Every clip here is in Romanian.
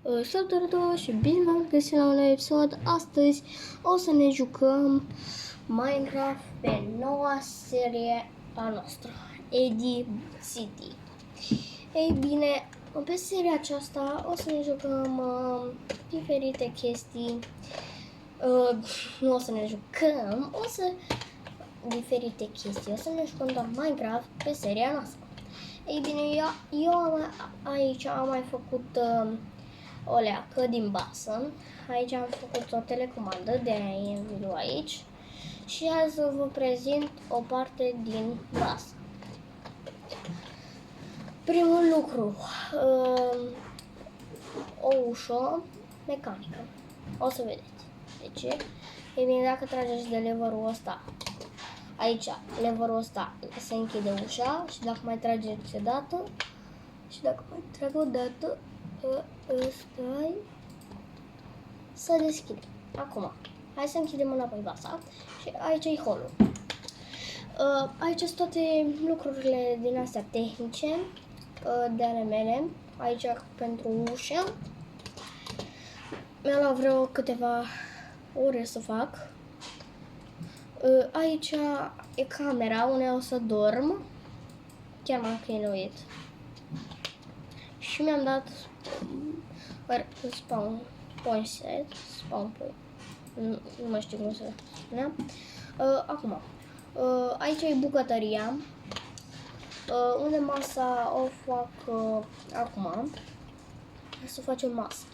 Salutare toți și bine v-am găsit la un nou episod. Astăzi o să ne jucăm Minecraft pe noua serie a noastră, Eddie City. Ei bine, pe seria aceasta o să ne jucăm diferite chestii. Nu o să ne jucăm, diferite chestii. O să ne jucăm doar Minecraft pe seria noastră. Ei bine, eu aici am mai făcut o leacă din basă. Aici am făcut o telecomandă, de aia e video aici. Și azi să vă prezint o parte din basă. Primul lucru, o ușă mecanică. O să vedeți. De ce? Ei bine, dacă trageți de leverul ăsta, aici, leverul ăsta, se închide ușa și dacă mai trageți o dată, și dacă mai trag o dată, stai, să deschide. Acum, hai să închidem înapoi basa și aici e hall-ul. Aici sunt toate lucrurile din astea tehnice de ale mele. Aici pentru ușă. Mi-a luat vreo câteva ore să fac. Aici e camera unde o să dorm. Chiar m-am chinuit. Și mi-am dat spawn point set, spawn point. Nu mai știu cum se spunea. Acum, aici e bucătăria. Unde masa o fac acum. Să facem masă.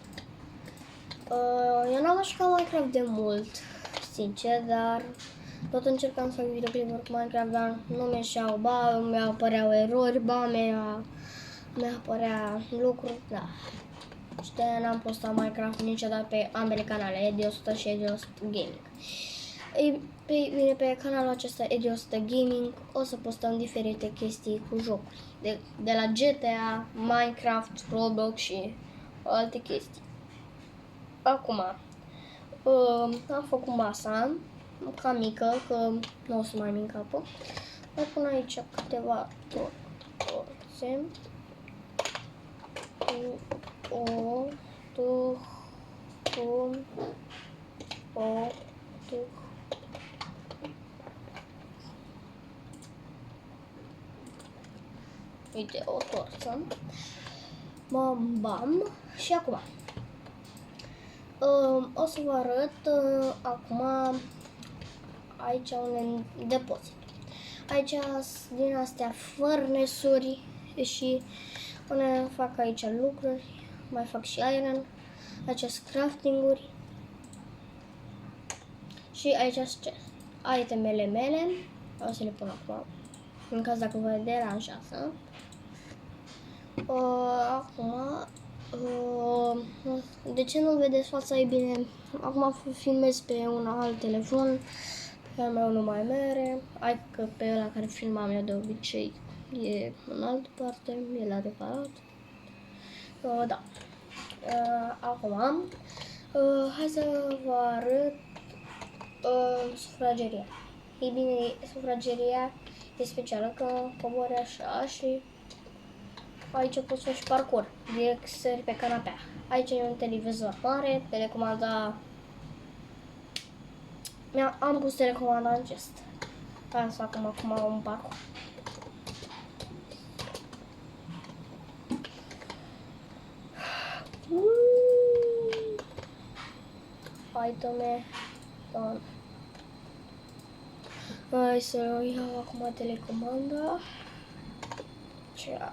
Eu n-am jucat Minecraft de mult, sincer, dar tot încercam să fac videoclipuri cu Minecraft, dar nu mi-eșeau, ba mi-apăreau erori, ba mi-apărea lucruri, da. Și de-aia n-am postat Minecraft niciodată pe ambele canale, Eddie 100 și Eddie 100 Gaming. Ei bine, pe canalul acesta, Eddie 100 Gaming, o să postăm diferite chestii cu jocuri. De la GTA, Minecraft, Roblox și alte chestii. Acum, am făcut masa, ca mică, că nu o să mai min capul. Mai pun aici câteva torțe. Uite, o torță. Bam. Și acum o să vă arăt acum aici un depozit. Aici din astea furnace-uri și până fac aici lucruri, mai fac și iron, aici sunt crafting-uri și aici sunt itemele mele. O să le pun acum, în caz dacă vă deranjează. Acum, de ce nu vedeți fața? E bine, acum filmez pe un alt telefon, pe al meu nu mai mere, hai că pe ăla care filmam eu de obicei e în altă parte, e la reparat. Da. Acum, hai să vă arăt sufrageria. Ei bine, sufrageria e specială, că cobori așa și aici poți face parcurs, direct sări pe canapea. Aici e un televizor mare, telecomanda. Am pus telecomanda în gest. Hai să facem acum un parcurs. Iteme. Hai să iau acum telecomanda.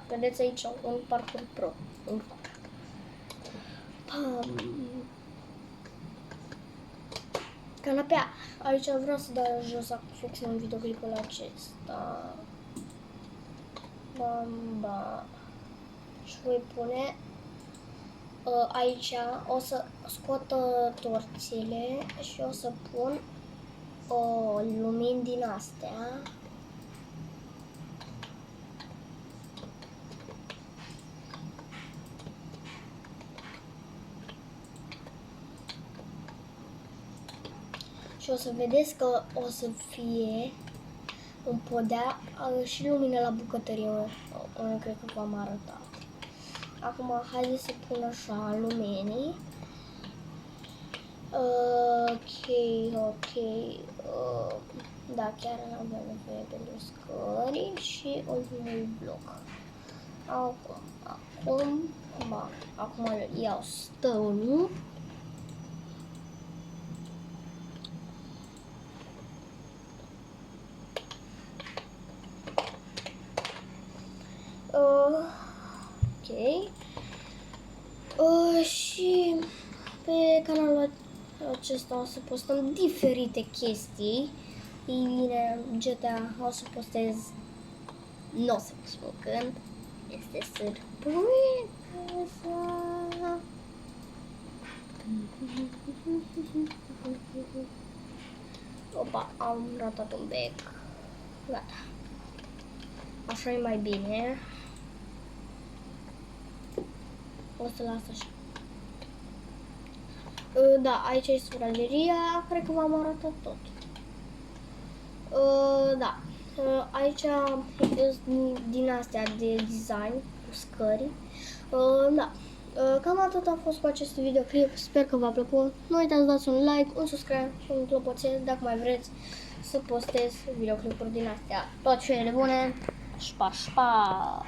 Vedeți aici un parcurs pro. Canapea. Aici vreau să dau jos fix în videoclipul acesta. Bam. Și voi pune aici, o să scot torțile și o să pun lumini din astea. Și o să vedeți că o să fie un podea și lumină la bucătărie, unde cred că v-am arătat. Acum haideți să pun așa lumenii. Ok. Da, chiar avem nevoie pentru scări și ultimul bloc. Acum iau stălul. Ok. Și pe canalul acesta o să postăm diferite chestii. Ei bine, GTA o să postez, nu o să vă spun când, este surpriză. Opa, am ratat un bec. Gata. Așa e mai bine. O să las așa. Da, aici e sufrageria, cred că v-am arătat tot. Da, aici din astea de design cu scări. Da, cam atât a fost cu acest videoclip, sper că v-a plăcut. Nu uitați să dați un like, un subscribe și un clopoțel dacă mai vreți să postez videoclipuri din astea. Toate cele bune, șpa, șpa!